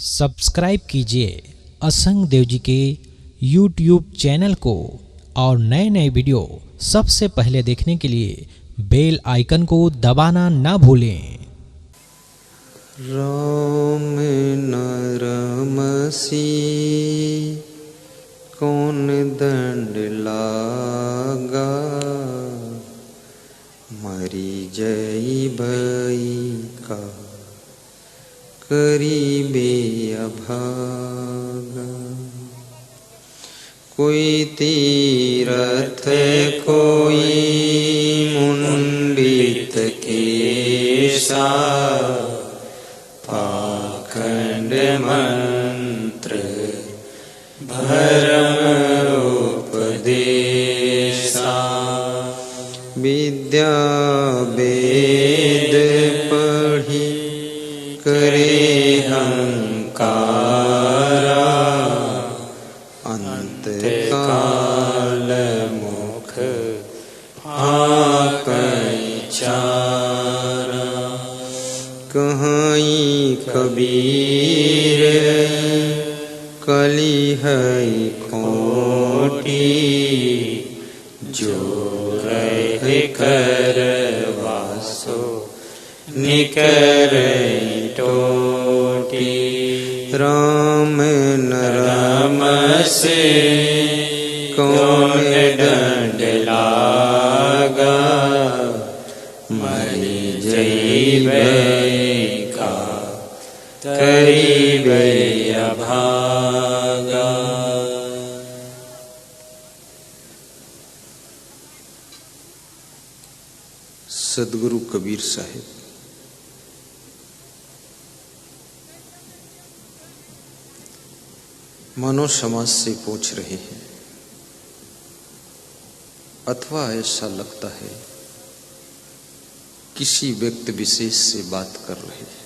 Subscribe कीजिए असंग देव जी के YouTube चैनल को और नए नए वीडियो सबसे पहले देखने के लिए बेल आइकन को दबाना ना भूलें। राम न रमसी कौन दंड लागा, मरी जई भई का करीबे अभागा। कोई तीरथ कोई मुंडित केसा, पाखंड मंत्र भरम उपदेशा। विद्या वेद पढ़ी करे हंकारा, अंत काल मुख आकई चारा। कहाई कबीर कली है खोटी, जो रहे करवासो निकर टोटी। राम न रमसे कौन दंड लागा, मरी जइबै का करीबै अभागा। सदगुरु कबीर साहिब मानव समाज से पूछ रहे हैं, अथवा ऐसा लगता है किसी व्यक्ति विशेष से बात कर रहे हैं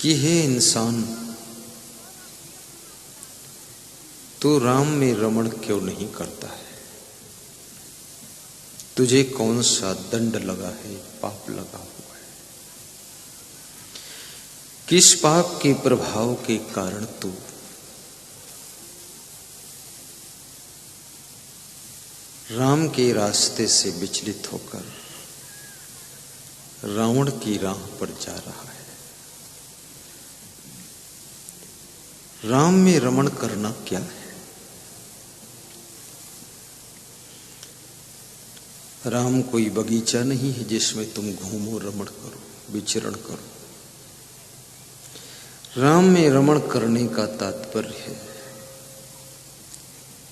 कि हे इंसान, तू राम में रमण क्यों नहीं करता है? तुझे कौन सा दंड लगा है, पाप लगा हुआ है? किस पाप के प्रभाव के कारण तू राम के रास्ते से विचलित होकर रावण की राह पर जा रहा है? राम में रमण करना क्या है? राम कोई बगीचा नहीं है जिसमें तुम घूमो, रमण करो, विचरण करो। राम में रमण करने का तात्पर्य है,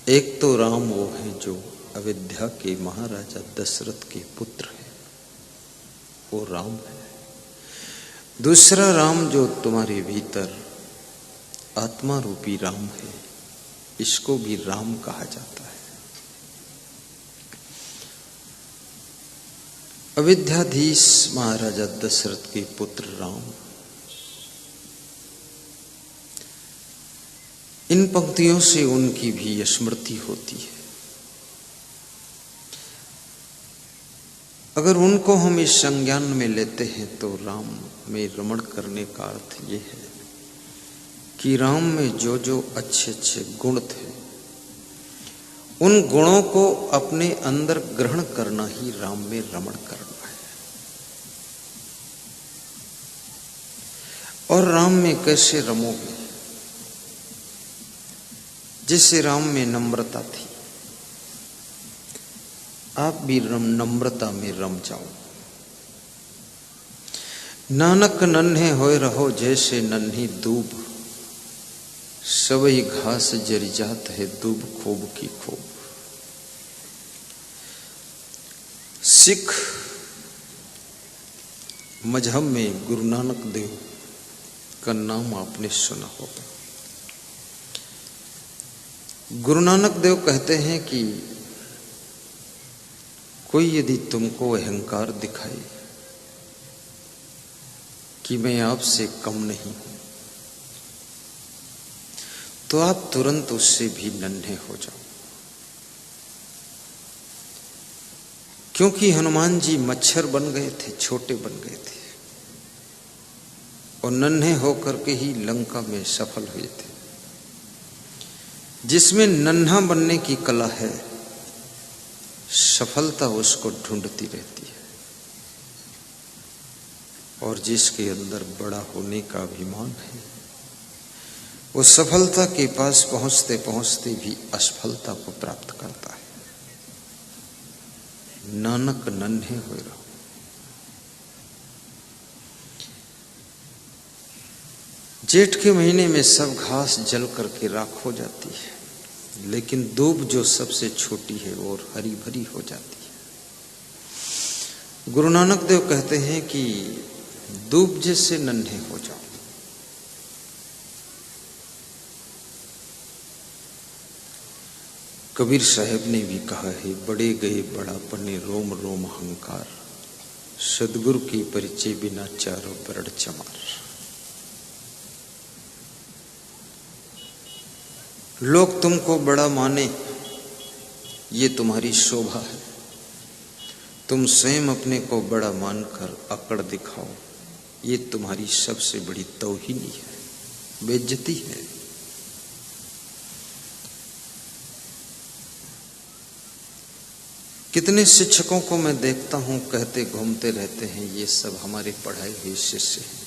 एक तो राम वो है जो अयोध्या के महाराजा दशरथ के पुत्र है, वो राम है। दूसरा राम जो तुम्हारे भीतर आत्मा रूपी राम है, इसको भी राम कहा जाता है। अयोध्याधीश महाराजा दशरथ के पुत्र राम। इन पंक्तियों से उनकी भी स्मृति होती है। अगर उनको हम इस संज्ञान में लेते हैं तो राम में रमण करने का अर्थ ये है कि राम में जो जो अच्छे अच्छे गुण थे, उन गुणों को अपने अंदर ग्रहण करना ही राम में रमण करना है। और राम में कैसे रमोगे? जैसे राम में नम्रता थी, आप भी नम्रता में रम जाओ। नानक नन्हे होए रहो जैसे नन्ही दूब, सबई घास जरी जात है दूब खूब की खूब। सिख मजहब में गुरु नानक देव का नाम आपने सुना होगा। गुरु नानक देव कहते हैं कि कोई यदि तुमको अहंकार दिखाए कि मैं आपसे कम नहीं हूं, तो आप तुरंत उससे भी नन्हे हो जाओ। क्योंकि हनुमान जी मच्छर बन गए थे, छोटे बन गए थे। और नन्हे होकर के ही लंका में सफल हुए थे। जिसमें नन्हा बनने की कला है, सफलता उसको ढूंढती रहती है, और जिसके अंदर बड़ा होने का अभिमान है, वो सफलता के पास पहुंचते पहुंचते भी असफलता को प्राप्त करता है। नानक नन्हे हो रहो। जेठ के महीने में सब घास जल करके राख हो जाती है, लेकिन दूब जो सबसे छोटी है वो हरी भरी हो जाती है। गुरु नानक देव कहते हैं कि दूब जैसे नन्हे हो जाओ। कबीर साहब ने भी कहा है, बड़े गए बड़ा पने रोम रोम अहंकार, सदगुरु की परिचय बिना चारों बरड़ चमार। लोग तुमको बड़ा माने, ये तुम्हारी शोभा है। तुम स्वयं अपने को बड़ा मानकर अकड़ दिखाओ, ये तुम्हारी सबसे बड़ी तौहीनी है, बेइज्जती है। कितने शिक्षकों को मैं देखता हूं, कहते घूमते रहते हैं ये सब हमारे पढ़ाए हुए शिष्य हैं,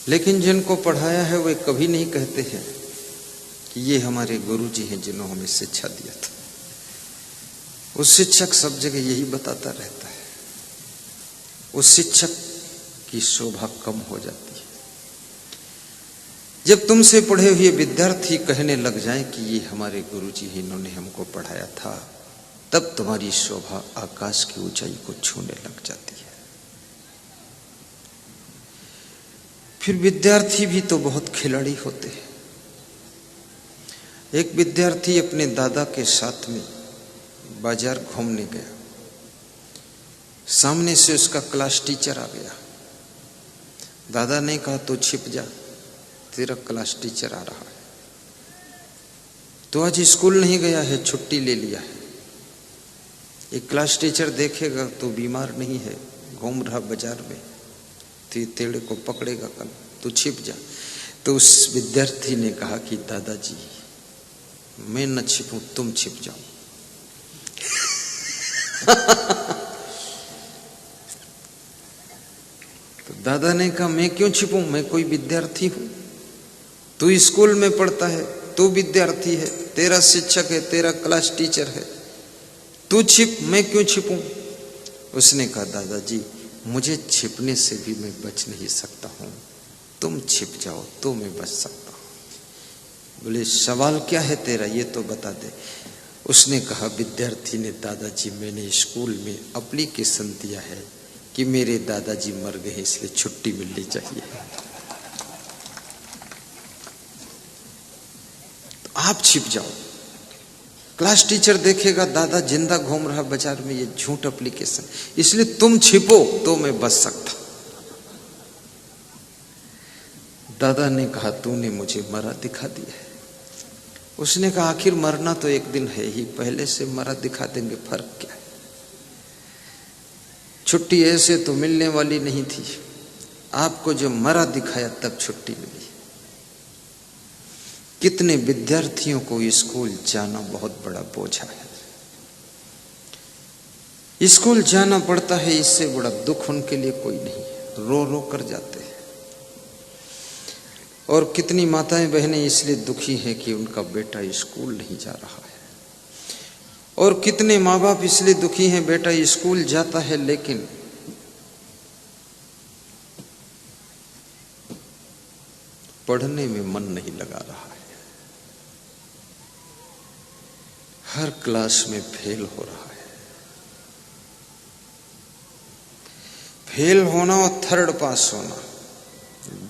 लेकिन जिनको पढ़ाया है वे कभी नहीं कहते हैं कि ये हमारे गुरुजी हैं जिन्होंने हमें शिक्षा दिया था। उस शिक्षक सब जगह यही बताता रहता है। उस शिक्षक की शोभा कम हो जाती है। जब तुमसे पढ़े हुए विद्यार्थी कहने लग जाए कि ये हमारे गुरुजी हैं, इन्होंने हमको पढ़ाया था, तब तुम्हारी शोभा आकाश की ऊंचाई को छूने लग जाती है। फिर विद्यार्थी भी तो बहुत खिलाड़ी होते हैं। एक विद्यार्थी अपने दादा के साथ में बाजार घूमने गया। सामने से उसका क्लास टीचर आ गया। दादा ने कहा तो छिप जा, तेरा क्लास टीचर आ रहा है। तो आज स्कूल नहीं गया है, छुट्टी ले लिया है। एक क्लास टीचर देखेगा तो बीमार नहीं है, घूम रहा बाजार में, तेड़े को पकड़ेगा कल, तू छिप जा। तो उस विद्यार्थी ने कहा कि दादाजी मैं न छिपूं, तुम छिप जाओ। तो दादा ने कहा मैं क्यों छिपूं, मैं कोई विद्यार्थी हूं, तू स्कूल में पढ़ता है, तू विद्यार्थी है, तेरा शिक्षक है, तेरा क्लास टीचर है, तू छिप, मैं क्यों छिपूं। उसने कहा दादाजी मुझे छिपने से भी मैं बच नहीं सकता हूं, तुम छिप जाओ तो मैं बच सकता हूं। बोले सवाल क्या है तेरा, ये तो बता दे। उसने कहा, विद्यार्थी ने, दादाजी मैंने स्कूल में एप्लीकेशन दिया है कि मेरे दादाजी मर गए इसलिए छुट्टी मिलनी चाहिए। तो आप छिप जाओ। क्लास टीचर देखेगा दादा जिंदा घूम रहा बाजार में, ये झूठ एप्लीकेशन, इसलिए तुम छिपो तो मैं बच सकता। दादा ने कहा तूने मुझे मरा दिखा दिया है। उसने कहा आखिर मरना तो एक दिन है ही, पहले से मरा दिखा देंगे, फर्क क्या है। छुट्टी ऐसे तो मिलने वाली नहीं थी, आपको जो मरा दिखाया तब छुट्टी मिली। कितने विद्यार्थियों को स्कूल जाना बहुत बड़ा बोझा है। स्कूल जाना पड़ता है, इससे बड़ा दुख उनके लिए कोई नहीं, रो रो कर जाते हैं। और कितनी माताएं बहनें इसलिए दुखी हैं कि उनका बेटा स्कूल नहीं जा रहा है। और कितने माँ बाप इसलिए दुखी हैं, बेटा स्कूल जाता है लेकिन पढ़ने में मन नहीं लगा रहा है, हर क्लास में फेल हो रहा है। फेल होना और थर्ड पास होना,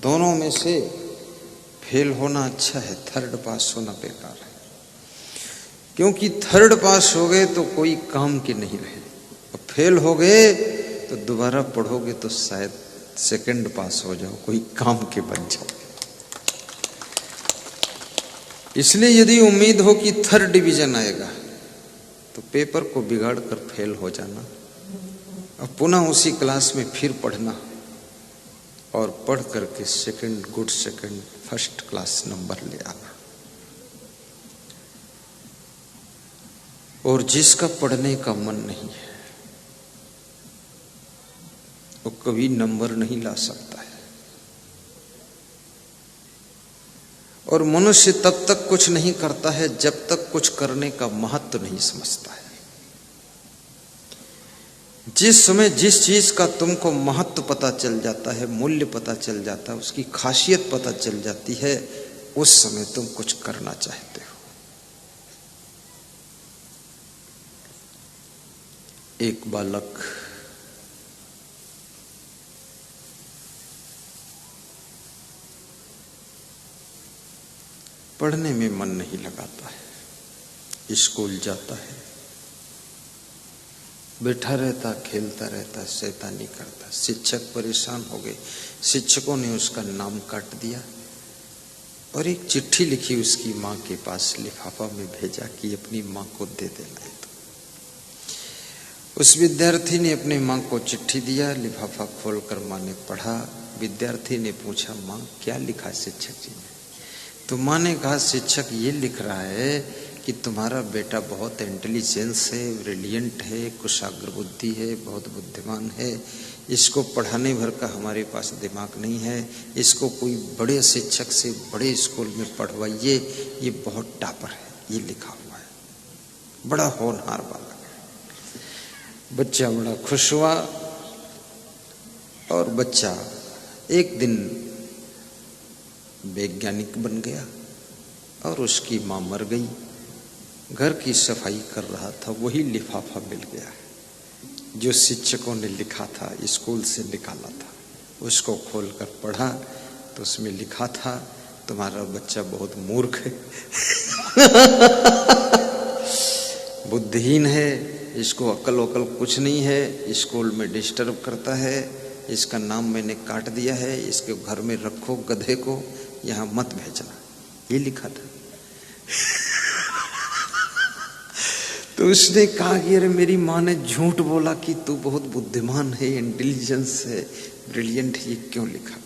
दोनों में से फेल होना अच्छा है, थर्ड पास होना बेकार है। क्योंकि थर्ड पास हो गए तो कोई काम के नहीं रहे, और फेल हो गए तो दोबारा पढ़ोगे तो शायद सेकंड पास हो जाओ, कोई काम के बन जाओ। इसलिए यदि उम्मीद हो कि थर्ड डिवीजन आएगा तो पेपर को बिगाड़ कर फेल हो जाना, और पुनः उसी क्लास में फिर पढ़ना, और पढ़ करके second, good second, first class number ले आना। और जिसका पढ़ने का मन नहीं है वो कभी नंबर नहीं ला सकता है। और मनुष्य तब तक कुछ नहीं करता है जब तक कुछ करने का महत्व नहीं समझता है। जिस समय जिस चीज का तुमको महत्व पता चल जाता है, मूल्य पता चल जाता है, उसकी खासियत पता चल जाती है, उस समय तुम कुछ करना चाहते हो। एक बालक पढ़ने में मन नहीं लगाता है, स्कूल जाता है, बैठा रहता, खेलता रहता, शैतानी करता। शिक्षक परेशान हो गए, शिक्षकों ने उसका नाम काट दिया और एक चिट्ठी लिखी उसकी माँ के पास, लिफाफा में भेजा कि अपनी माँ को दे देना है। तो उस विद्यार्थी ने अपनी माँ को चिट्ठी दिया, लिफाफा खोलकर माँ ने पढ़ा। विद्यार्थी ने पूछा, माँ क्या लिखा शिक्षक जी ने? तो माँ ने कहा, शिक्षक ये लिख रहा है कि तुम्हारा बेटा बहुत इंटेलिजेंस है, ब्रिलियंट है, कुशाग्र बुद्धि है, बहुत बुद्धिमान है, इसको पढ़ाने भर का हमारे पास दिमाग नहीं है, इसको कोई बड़े शिक्षक से बड़े स्कूल में पढ़वाइए, ये बहुत टॉपर है, ये लिखा हुआ है। बड़ा होनहार बालक है। बच्चा बड़ा खुश हुआ और बच्चा एक दिन वैज्ञानिक बन गया और उसकी माँ मर गई। घर की सफाई कर रहा था, वही लिफाफा मिल गया जो शिक्षकों ने लिखा था, स्कूल से निकाला था। उसको खोलकर पढ़ा तो उसमें लिखा था, तुम्हारा बच्चा बहुत मूर्ख है, बुद्धिहीन है, इसको अकल वकल कुछ नहीं है, स्कूल में डिस्टर्ब करता है, इसका नाम मैंने काट दिया है, इसके घर में रखो गधे को, यहाँ मत भेजना, ये लिखा था। तो उसने कहा कि अरे मेरी माँ ने झूठ बोला कि तू बहुत बुद्धिमान है, इंटेलिजेंस है, ब्रिलियंट है, ये क्यों लिखा,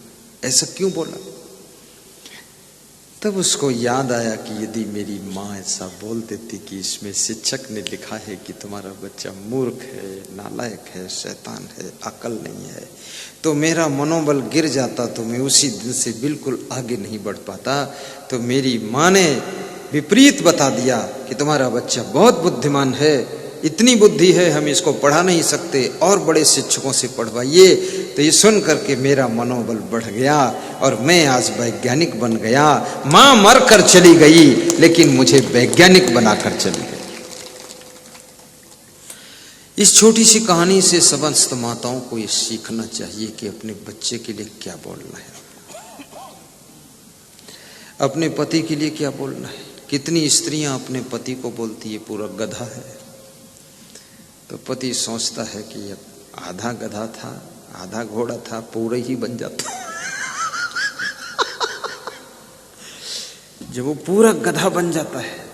ऐसा क्यों बोला? तब उसको याद आया कि यदि मेरी माँ ऐसा बोल देती कि इसमें शिक्षक ने लिखा है कि तुम्हारा बच्चा मूर्ख है, नालायक है, शैतान है, अकल नहीं है, तो मेरा मनोबल गिर जाता, तो मैं उसी दिन से बिल्कुल आगे नहीं बढ़ पाता। तो मेरी माँ ने विपरीत बता दिया कि तुम्हारा बच्चा बहुत बुद्धिमान है, इतनी बुद्धि है, हम इसको पढ़ा नहीं सकते, और बड़े शिक्षकों से पढ़वाइए। तो ये सुन करके मेरा मनोबल बढ़ गया और मैं आज वैज्ञानिक बन गया। माँ मर कर चली गई लेकिन मुझे वैज्ञानिक बनाकर चली गई। इस छोटी सी कहानी से समस्त माताओं को ये सीखना चाहिए कि अपने बच्चे के लिए क्या बोलना है, अपने पति के लिए क्या बोलना है। कितनी स्त्रियां अपने पति को बोलती है पूरा गधा है, तो पति सोचता है कि ये आधा गधा था, आधा घोड़ा था, पूरा ही बन जाता। जब वो पूरा गधा बन जाता है,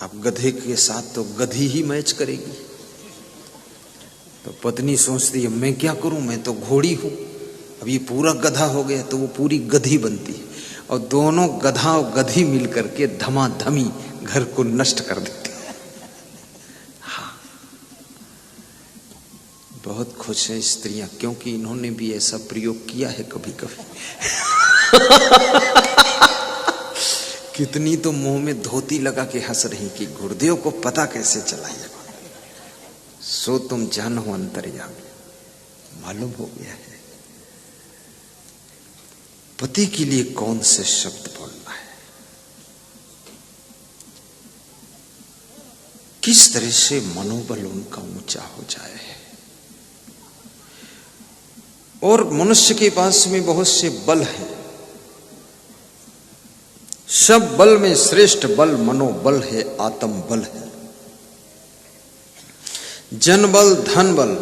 अब गधे के साथ तो गधी ही मैच करेगी, तो पत्नी सोचती है मैं क्या करूं, मैं तो घोड़ी हूं, अब ये पूरा गधा हो गया, तो वो पूरी गधी बनती है और दोनों गधा और गधी मिलकर के धमाधमी घर को नष्ट कर देते हैं। हाँ, बहुत खुश है स्त्रियां, क्योंकि इन्होंने भी ऐसा प्रयोग किया है कभी कभी। कितनी तो मुंह में धोती लगा के हंस रही कि गुरुदेव को पता कैसे चला ये बात, सो तुम जानो अंतर्यामी, मालूम हो गया है पति के लिए कौन से शब्द बोलना है, किस तरह से मनोबल उनका ऊंचा हो जाए। और मनुष्य के पास में बहुत से बल है, सब बल में श्रेष्ठ बल मनोबल है, आत्म बल है। जन बल, धन बल,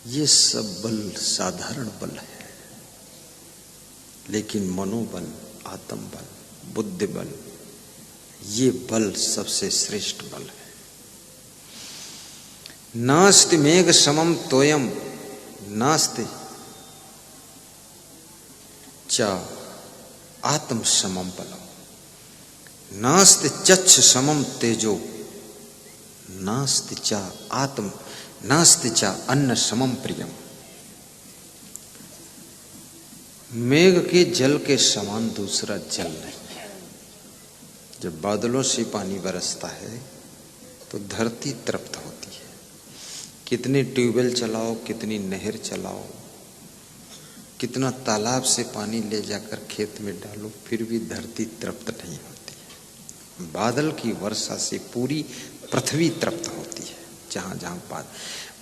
ये सब बल साधारण बल है, लेकिन मनोबल, आत्म बल, बुद्धि बल, ये बल सबसे श्रेष्ठ बल है। नास्ति मेघ समम तोयम नास्ति च आत्म समम बलम नास्ति चच्छ समम तेजो नास्ति च आत्म नास्ति च अन्न समम प्रियम। मेघ के जल के समान दूसरा जल नहीं है। जब बादलों से पानी बरसता है तो धरती तृप्त होती है। कितने ट्यूबवेल चलाओ, कितनी नहर चलाओ, कितना तालाब से पानी ले जाकर खेत में डालो, फिर भी धरती तृप्त नहीं होती है। बादल की वर्षा से पूरी पृथ्वी तृप्त होती है। जहां जहां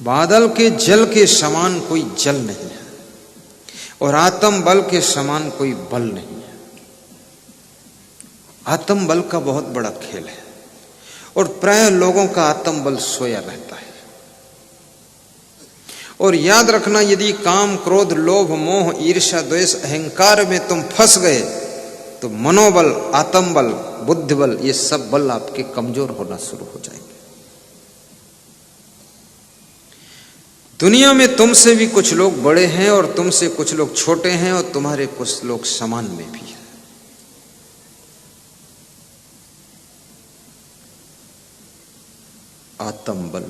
बादल के जल के समान कोई जल नहीं है और आत्म बल के समान कोई बल नहीं है। आत्म बल का बहुत बड़ा खेल है और प्राय लोगों का आत्म बल सोया रहता है। और याद रखना, यदि काम, क्रोध, लोभ, मोह, ईर्ष्या, द्वेष, अहंकार में तुम फंस गए तो मनोबल, आत्म बल, बुद्धि बल, ये सब बल आपके कमजोर होना शुरू हो जाएंगे। दुनिया में तुमसे भी कुछ लोग बड़े हैं और तुमसे कुछ लोग छोटे हैं और तुम्हारे कुछ लोग समान में भी हैं। आत्म बल।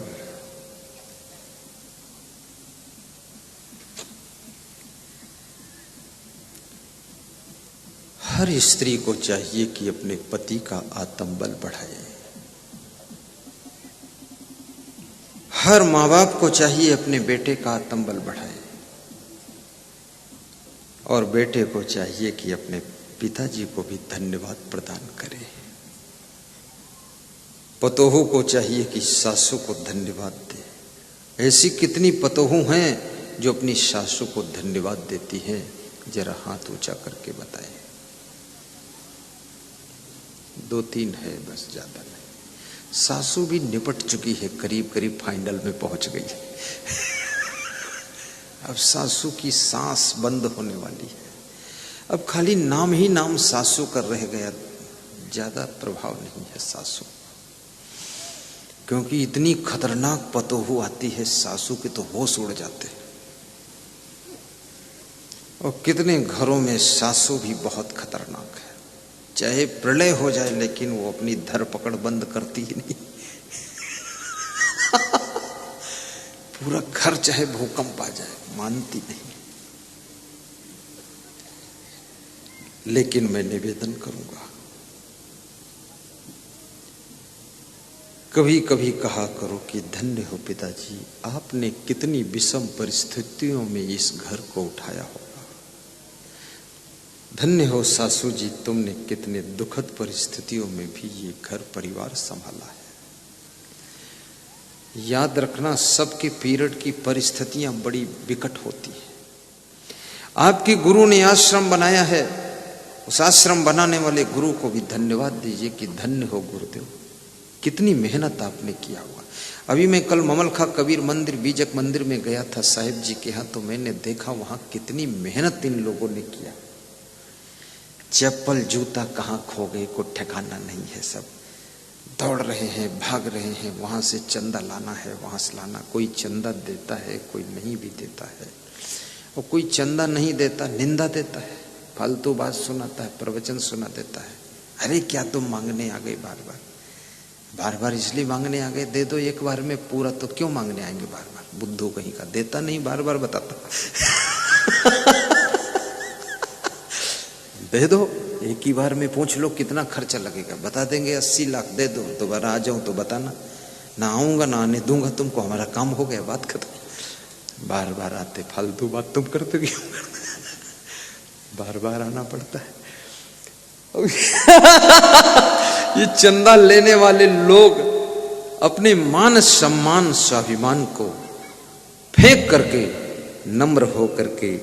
हर स्त्री को चाहिए कि अपने पति का आत्म बल बढ़ाए। हर माँ बाप को चाहिए अपने बेटे का आत्म बल बढ़ाए और बेटे को चाहिए कि अपने पिताजी को भी धन्यवाद प्रदान करे। पतोहू को चाहिए कि सासू को धन्यवाद दे। ऐसी कितनी पतोहू हैं जो अपनी सासू को धन्यवाद देती हैं? जरा हाथ ऊंचा करके बताएं। 2-3 है बस, ज्यादा नहीं। सासू भी निपट चुकी है, करीब करीब फाइनल में पहुंच गई है। अब सासू की सांस बंद होने वाली है। अब खाली नाम ही नाम सासू कर रह गया, ज्यादा प्रभाव नहीं है सासू, क्योंकि इतनी खतरनाक पतोहू आती है सासू के तो होश उड़ जाते हैं। और कितने घरों में सासू भी बहुत खतरनाक है। चाहे प्रलय हो जाए लेकिन वो अपनी धरपकड़ बंद करती ही नहीं। पूरा घर चाहे भूकंप आ जाए मानती नहीं। लेकिन मैं निवेदन करूंगा, कभी कभी कहा करो कि धन्य हो पिताजी, आपने कितनी विषम परिस्थितियों में इस घर को उठाया होगा। धन्य हो सासू जी, तुमने कितने दुखद परिस्थितियों में भी ये घर परिवार संभाला है। याद रखना, सबके पीरियड की परिस्थितियां बड़ी विकट होती है। आपके गुरु ने आश्रम बनाया है, उस आश्रम बनाने वाले गुरु को भी धन्यवाद दीजिए कि धन्य हो गुरुदेव, कितनी मेहनत आपने किया हुआ। अभी मैं कल ममलखा कबीर मंदिर, बीजक मंदिर में गया था साहिब जी के यहाँ, तो मैंने देखा वहां कितनी मेहनत इन लोगों ने किया। चप्पल जूता कहाँ खो गए को ठिकाना नहीं है। सब दौड़ रहे हैं, भाग रहे हैं, वहां से चंदा लाना है, वहां से लाना। कोई चंदा देता है, कोई नहीं भी देता है, और कोई चंदा नहीं देता निंदा देता है, फालतू बात सुनाता है, प्रवचन सुना देता है। अरे क्या तुम मांगने आ गए बार बार? बार बार इसलिए मांगने आ गए, दे दो एक बार में पूरा, तो क्यों मांगने आएंगे बार बार? बुद्धू कहीं का, देता नहीं बार बार बताता। दे दो एक ही बार में, पूछ लो कितना खर्चा लगेगा, बता देंगे 80 लाख दे दो, दोबारा आ जाऊं तो बताना, ना आऊंगा ना आने दूंगा तुमको, हमारा काम हो गया, बात खत्म। बार बार आते, फालतू बात तुम करते क्यों? बार बार आना पड़ता है। ये चंदा लेने वाले लोग अपने मान सम्मान स्वाभिमान को फेंक करके नम्र हो करके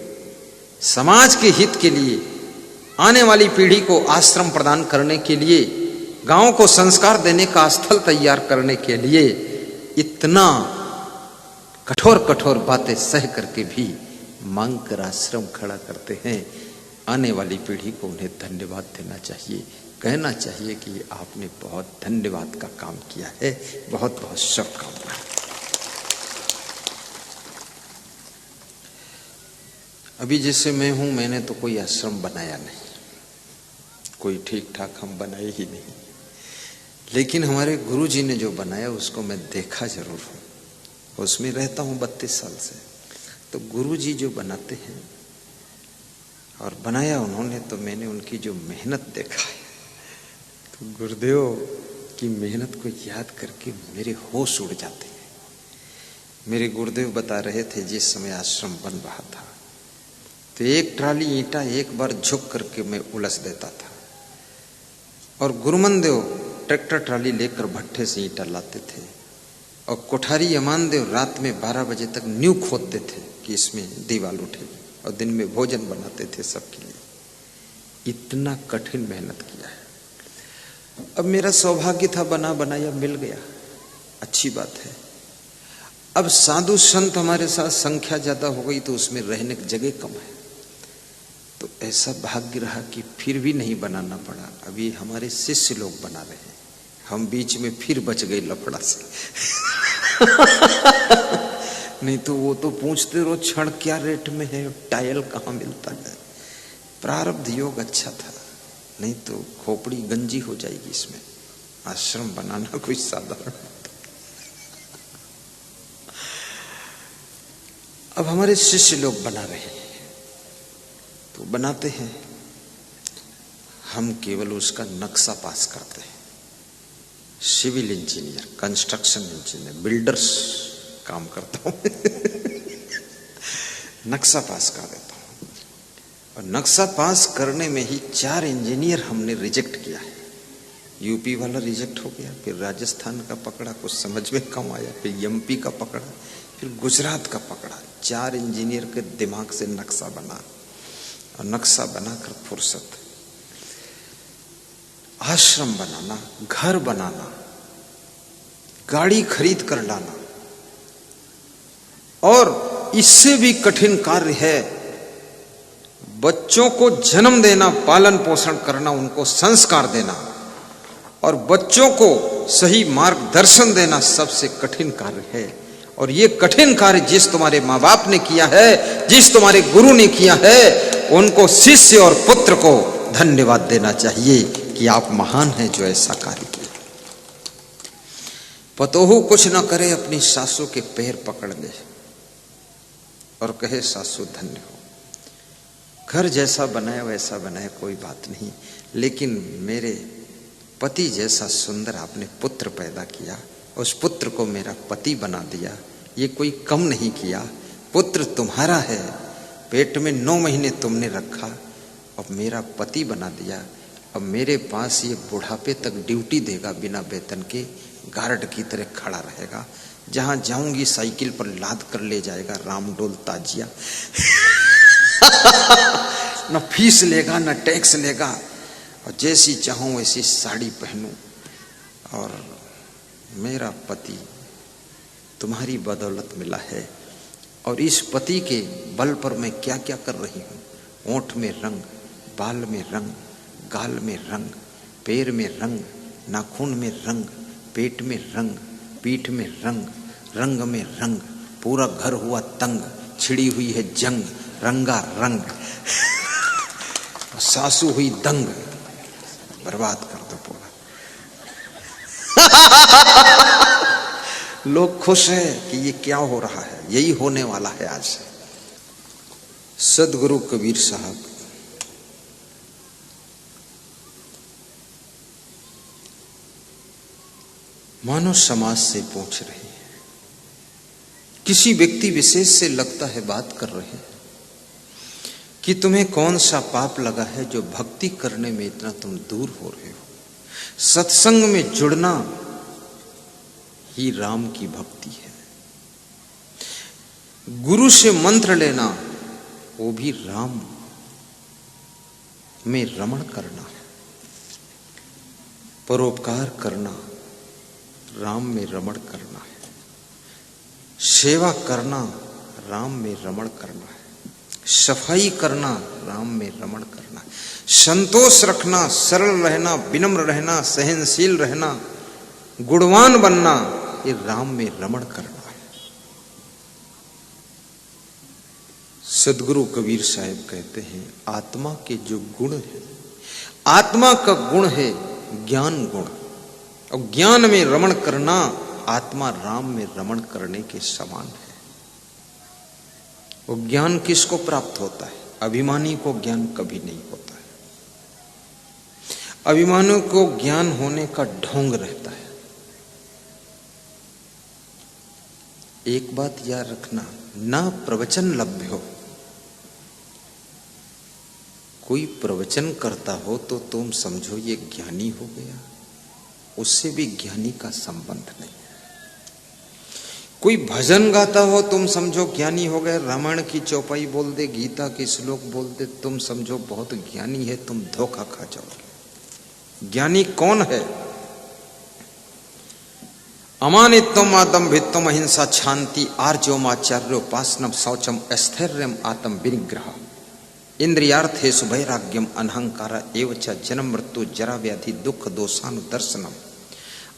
समाज के हित के लिए, आने वाली पीढ़ी को आश्रम प्रदान करने के लिए, गांव को संस्कार देने का स्थल तैयार करने के लिए इतना कठोर कठोर बातें सह करके भी मांग कर आश्रम खड़ा करते हैं। आने वाली पीढ़ी को उन्हें धन्यवाद देना चाहिए, कहना चाहिए कि आपने बहुत धन्यवाद का काम किया है। बहुत बहुत शुभकामनाएं। अभी जैसे मैं हूं, मैंने तो कोई आश्रम बनाया नहीं, कोई ठीक ठाक हम बनाए ही नहीं, लेकिन हमारे गुरुजी ने जो बनाया उसको मैं देखा जरूर हूं, उसमें रहता हूं 32 साल से। तो गुरुजी जो बनाते हैं और बनाया उन्होंने, तो मैंने उनकी जो मेहनत देखा है, तो गुरुदेव की मेहनत को याद करके मेरे होश उड़ जाते हैं। मेरे गुरुदेव बता रहे थे, जिस समय आश्रम बन रहा था तो एक ट्राली ईंटा एक बार झुक करके मैं उलझ देता था, और गुरुमन देव ट्रैक्टर ट्राली लेकर भट्ठे से ईंटा लाते थे, और कोठारी यमान देव रात में 12 बजे तक नींव खोदते थे कि इसमें दीवार उठेगी, और दिन में भोजन बनाते थे सबके लिए। इतना कठिन मेहनत किया है। अब मेरा सौभाग्य था, बना बनाया मिल गया, अच्छी बात है। अब साधु संत हमारे साथ संख्या ज्यादा हो गई तो उसमें रहने की जगह कम है, तो ऐसा भाग्य रहा कि फिर भी नहीं बनाना पड़ा। अभी हमारे शिष्य लोग बना रहे हैं, हम बीच में फिर बच गए लफड़ा से। नहीं तो वो तो पूछते रहो छड़ क्या रेट में है, टायल कहाँ मिलता है। प्रारब्ध योग अच्छा था, नहीं तो खोपड़ी गंजी हो जाएगी इसमें। आश्रम बनाना कोई साधारण। अब हमारे शिष्य लोग बना रहे हैं, तो बनाते हैं, हम केवल उसका नक्शा पास करते हैं। Civil engineer, construction engineer, builders काम करता हूं। नक्शा पास कर देता हूं, और नक्शा पास करने में ही 4 इंजीनियर हमने रिजेक्ट किया है। यूपी वाला रिजेक्ट हो गया, फिर राजस्थान का पकड़ा, कुछ समझ में कम आया, फिर एमपी का पकड़ा, फिर गुजरात का पकड़ा। 4 इंजीनियर के दिमाग से नक्शा बना, और नक्शा बनाकर फुर्सत। आश्रम बनाना, घर बनाना, गाड़ी खरीद कर लाना, और इससे भी कठिन कार्य है बच्चों को जन्म देना, पालन पोषण करना, उनको संस्कार देना, और बच्चों को सही मार्गदर्शन देना सबसे कठिन कार्य है। और ये कठिन कार्य जिस तुम्हारे माँ बाप ने किया है, जिस तुम्हारे गुरु ने किया है, उनको शिष्य और पुत्र को धन्यवाद देना चाहिए कि आप महान हैं जो ऐसा कार्य किया। पतोहू कुछ न करे, अपनी सासू के पैर पकड़ ले और कहे सासू धन्य हो। घर जैसा बनाया वैसा बनाया कोई बात नहीं, लेकिन मेरे पति जैसा सुंदर आपने पुत्र पैदा किया, उस पुत्र को मेरा पति बना दिया, ये कोई कम नहीं किया। पुत्र तुम्हारा है, पेट में 9 महीने तुमने रखा, अब मेरा पति बना दिया। अब मेरे पास ये बुढ़ापे तक ड्यूटी देगा, बिना वेतन के गार्ड की तरह खड़ा रहेगा। जहां जाऊंगी साइकिल पर लाद कर ले जाएगा, रामडोल ताजिया। न फीस लेगा न टैक्स लेगा, और जैसी चाहूं वैसी साड़ी पहनूं। और मेरा पति तुम्हारी बदौलत मिला है, और इस पति के बल पर मैं क्या क्या कर रही हूं। ओंठ में रंग, बाल में रंग, गाल में रंग, पैर में रंग, नाखून में रंग, पेट में रंग, पीठ में रंग, रंग में रंग, पूरा घर हुआ तंग, छिड़ी हुई है जंग, रंगा रंग। सासू हुई दंग, बर्बाद कर दो पूरा। लोग खुश हैं कि ये क्या हो रहा है, यही होने वाला है आज से। सदगुरु कबीर साहब मानव समाज से पूछ रहे हैं, किसी व्यक्ति विशेष से लगता है बात कर रहे हैं कि तुम्हें कौन सा पाप लगा है जो भक्ति करने में इतना तुम दूर हो रहे हो। सत्संग में जुड़ना ही राम की भक्ति है, गुरु से मंत्र लेना वो भी राम में रमण करना है, परोपकार करना राम में रमण करना है, सेवा करना राम में रमण करना है, सफाई करना राम में रमण करना है, संतोष रखना, सरल रहना, विनम्र रहना, सहनशील रहना, गुणवान बनना, ये राम में रमण करना है। सदगुरु कबीर साहब कहते हैं आत्मा के जो गुण है, आत्मा का गुण है ज्ञान गुण, और ज्ञान में रमण करना आत्मा राम में रमण करने के समान है। वो ज्ञान किसको प्राप्त होता है? अभिमानी को ज्ञान कभी नहीं होता है। अभिमानियों को ज्ञान होने का ढोंग रहता है। एक बात याद रखना, ना प्रवचन लभ्य हो, कोई प्रवचन करता हो तो तुम समझो ये ज्ञानी हो गया, उससे भी ज्ञानी का संबंध नहीं है। कोई भजन गाता हो तुम समझो ज्ञानी हो गए, रामायण की चौपाई बोल दे, गीता के श्लोक बोल दे, तुम समझो बहुत ज्ञानी है, तुम धोखा खा जाओगे। ज्ञानी कौन है? अमानित्वम आदम्भित्वम अहिंसा शांति आर्जवम आचार्योपासनम शौचम स्थैर्यम आत्म विनिग्रह इंद्रियार्थेषु वैराग्यम अनहंकार एवच जन्म मृत्यु जरा व्याधि दुख दोषानुदर्शनम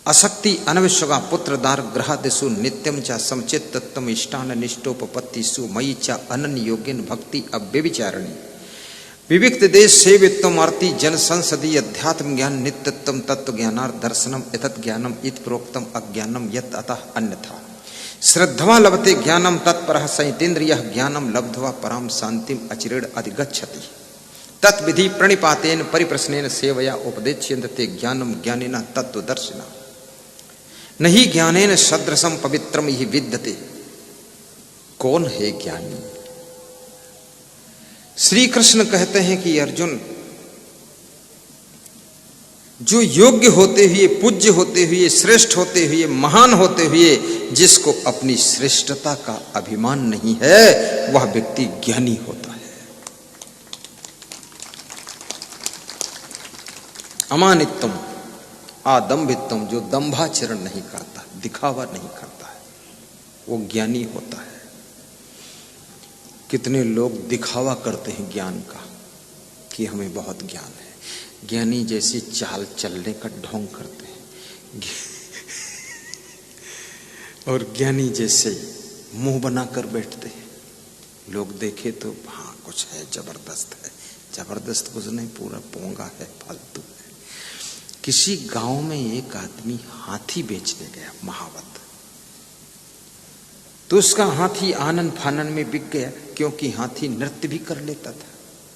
असक्ति अनविश्वगा पुत्र दार ग्रहादिषु नित्यम च समचित्तत्वम इष्टान निष्ठोपपत्तिषु मयि च अनन्य योगेन भक्ति अव्यभिचारिणी विविक्त देश सेवित्वम आरती जन संसदीय अध्यात्म ज्ञान नित्यत्वम तत्व ज्ञानार्थ दर्शनम एतत् ज्ञानम इत प्रोक्तम अज्ञानम यत् अतः अन्यथा श्रद्धवा लभते ज्ञानम तत्परः संयतेन्द्रियः ज्ञानम लब्ध्वा पराम शांतिम अचिरेण अधिगच्छति तत्विधि प्रणिपातेन परिप्रश्नेन सेवया उपदेच्यन्ते ज्ञानम ज्ञानिनः तत्वदर्शिनः नहि ज्ञानेन सदृशम पवित्रम हि विद्यते। कौन है ज्ञानी? श्री कृष्ण कहते हैं कि अर्जुन, जो योग्य होते हुए, पूज्य होते हुए, श्रेष्ठ होते हुए, महान होते हुए जिसको अपनी श्रेष्ठता का अभिमान नहीं है, वह व्यक्ति ज्ञानी होता है। अमानित्वम आदम्भित्वम, जो दंभाचरण नहीं करता, दिखावा नहीं करता है, वो ज्ञानी होता है। कितने लोग दिखावा करते हैं ज्ञान का कि हमें बहुत ज्ञान है, ज्ञानी जैसी चाल चलने का ढोंग करते हैं और ज्ञानी जैसे मुंह बनाकर बैठते हैं। लोग देखे तो हाँ कुछ है, जबरदस्त है, जबरदस्त कुछ नहीं, पूरा पोंगा है, फालतू है। किसी गांव में एक आदमी हाथी बेचने गया, महावत, तो उसका हाथी आनन फानन में बिक गया, क्योंकि हाथी नृत्य भी कर लेता था।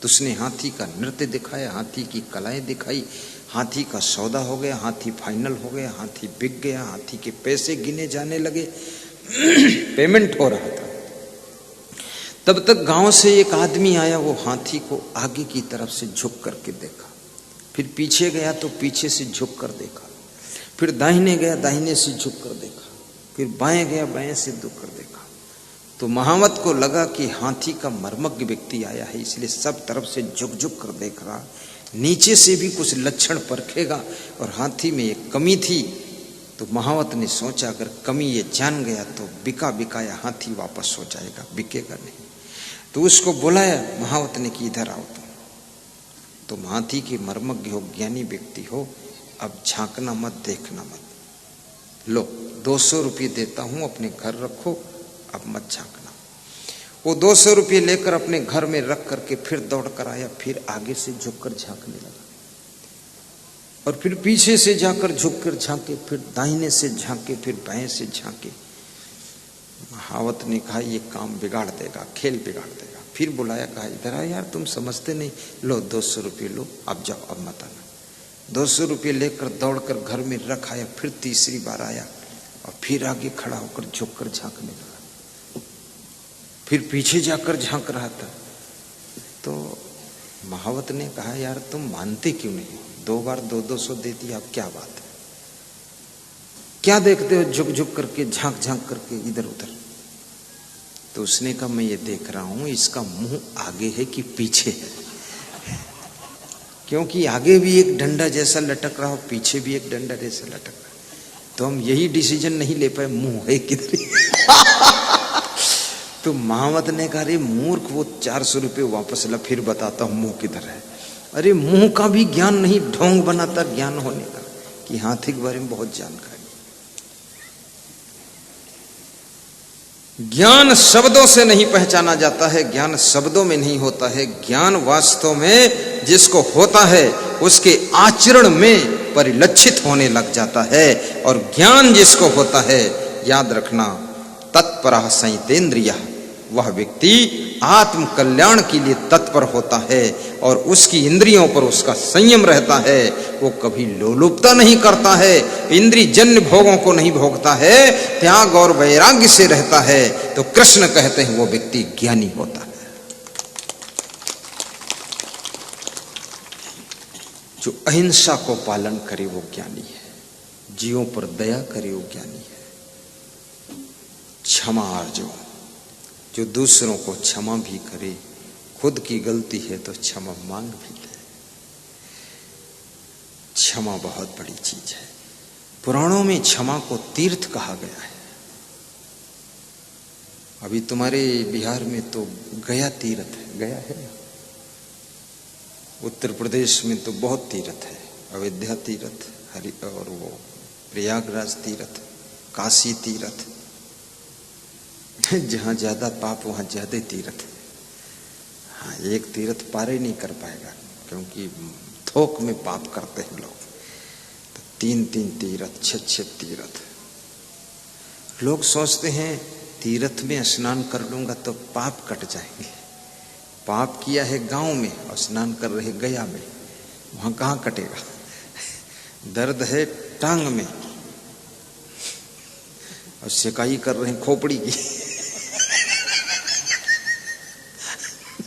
तो उसने हाथी का नृत्य दिखाया, हाथी की कलाएं दिखाई, हाथी का सौदा हो गया, हाथी फाइनल हो गया, हाथी बिक गया, हाथी के पैसे गिने जाने लगे पेमेंट हो रहा था। तब तक गांव से एक आदमी आया, वो हाथी को आगे की तरफ से झुक करके देखा, फिर पीछे गया तो पीछे से झुक कर देखा, फिर दाहिने गया, दाहिने से झुक कर देखा, फिर बाएं गया, बाएं से झुक कर देखा। तो महावत को लगा कि हाथी का मर्मज्ञ व्यक्ति आया है, इसलिए सब तरफ से झुक झुक कर देख रहा, नीचे से भी कुछ लक्षण परखेगा, और हाथी में एक कमी थी। तो महावत ने सोचा अगर कमी ये जान गया तो बिका बिकाया हाथी वापस हो जाएगा, बिकेगा नहीं। तो उसको बुलाया महावत ने कि इधर आओ, तुम हाथी के मर्मज्ञ हो, ज्ञानी व्यक्ति हो, अब झांकना मत, देखना मत, लो 200 रुपये देता हूं, अपने घर रखो, अब मत झांकना। वो 200 रुपये लेकर अपने घर में रख करके फिर दौड़ कर आया, फिर आगे से झुककर झांकने लगा, और फिर पीछे से जाकर झुककर झांके, फिर दाहिने से झांके, फिर बाएं से झांके। महावत ने कहा ये काम बिगाड़ देगा, खेल बिगाड़ देगा। फिर बुलाया, कहा इधर आ यार, तुम समझते नहीं, लो 200 रुपये लो, अब जाओ, अब मत आना। 200 रुपये लेकर दौड़कर घर में रख आया, फिर तीसरी बार आया और फिर आगे खड़ा होकर झुककर झांकने लगा, फिर पीछे जाकर झांक रहा था। तो महावत ने कहा यार तुम मानते क्यों नहीं, 2 बार 200 दे दिया, अब क्या बात है, क्या देखते हो झुक झुक करके, झांक झांक करके इधर उधर। तो उसने कहा मैं ये देख रहा हूं इसका मुंह आगे है कि पीछे है, क्योंकि आगे भी एक डंडा जैसा लटक रहा हो, पीछे भी एक डंडा जैसा लटक रहा, तो हम यही डिसीजन नहीं ले पाए मुंह है किधर। तो महावत ने कहा अरे मूर्ख, वो 400 रुपये वापस ला, फिर बताता हूं मुंह किधर है। अरे मुंह का भी ज्ञान नहीं, ढोंग बनाता ज्ञान होने का कि हाथी के बारे में बहुत जानकारी। ज्ञान शब्दों से नहीं पहचाना जाता है, ज्ञान शब्दों में नहीं होता है। ज्ञान वास्तव में जिसको होता है उसके आचरण में परिलक्षित होने लग जाता है। और ज्ञान जिसको होता है, याद रखना, तत्परः संयतेन्द्रियः, वह व्यक्ति आत्म कल्याण के लिए तत्पर होता है और उसकी इंद्रियों पर उसका संयम रहता है। वो कभी लोलुपता नहीं करता है, इंद्रिय जन्य भोगों को नहीं भोगता है, त्याग और वैराग्य से रहता है। तो कृष्ण कहते हैं वो व्यक्ति ज्ञानी होता है। जो अहिंसा को पालन करे वो ज्ञानी है, जीवों पर दया करे वो ज्ञानी है। क्षमा आर्जो, जो दूसरों को क्षमा भी करे, खुद की गलती है तो क्षमा मांग भी ले। क्षमा बहुत बड़ी चीज है। पुराणों में क्षमा को तीर्थ कहा गया है। अभी तुम्हारे बिहार में तो गया तीर्थ है, गया है। उत्तर प्रदेश में तो बहुत तीर्थ है, अयोध्या तीर्थ, हरि और वो प्रयागराज तीर्थ, काशी तीर्थ। जहां ज्यादा पाप वहां ज्यादा तीर्थ है। हाँ, एक तीर्थ पार ही नहीं कर पाएगा क्योंकि थोक में पाप करते हैं लोग। तो 3-3 तीर्थ, 6-6 तीर्थ। लोग सोचते हैं तीर्थ में स्नान कर लूंगा तो पाप कट जाएंगे। पाप किया है गांव में और स्नान कर रहे गया में, वहां कहां कटेगा। दर्द है टांग में और सिकाई कर रहे हैं खोपड़ी की।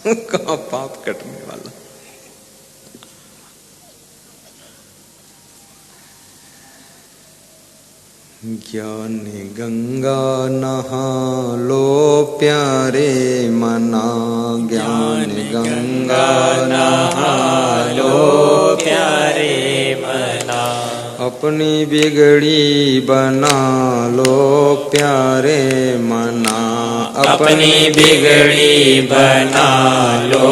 कहां पाप कटने वाला। ज्ञान गंगा नहा लो प्यारे मना, ज्ञान गंगा नहा लो प्यारे मना, अपनी बिगड़ी बना लो प्यारे मना, अपनी बिगड़ी बना लो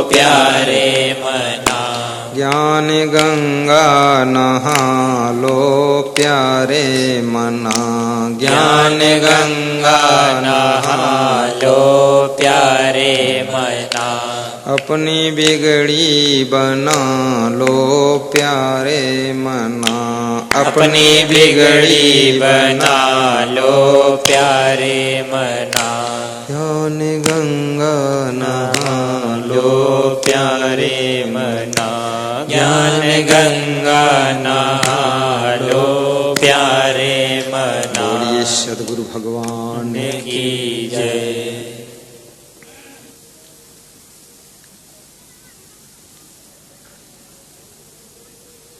प्यारे मना। ज्ञान गंगा नहा लो प्यारे मना, ज्ञान गंगा नहा लो प्यारे मना, अपनी बिगड़ी बना लो प्यारे मना, अपनी बिगड़ी बना लो प्यारे मना। ज्ञान गंगा नहा लो प्यारे मना, ज्ञान गंगा नहा लो प्यारे मना। बोलिए सद्गुरु भगवान की जय।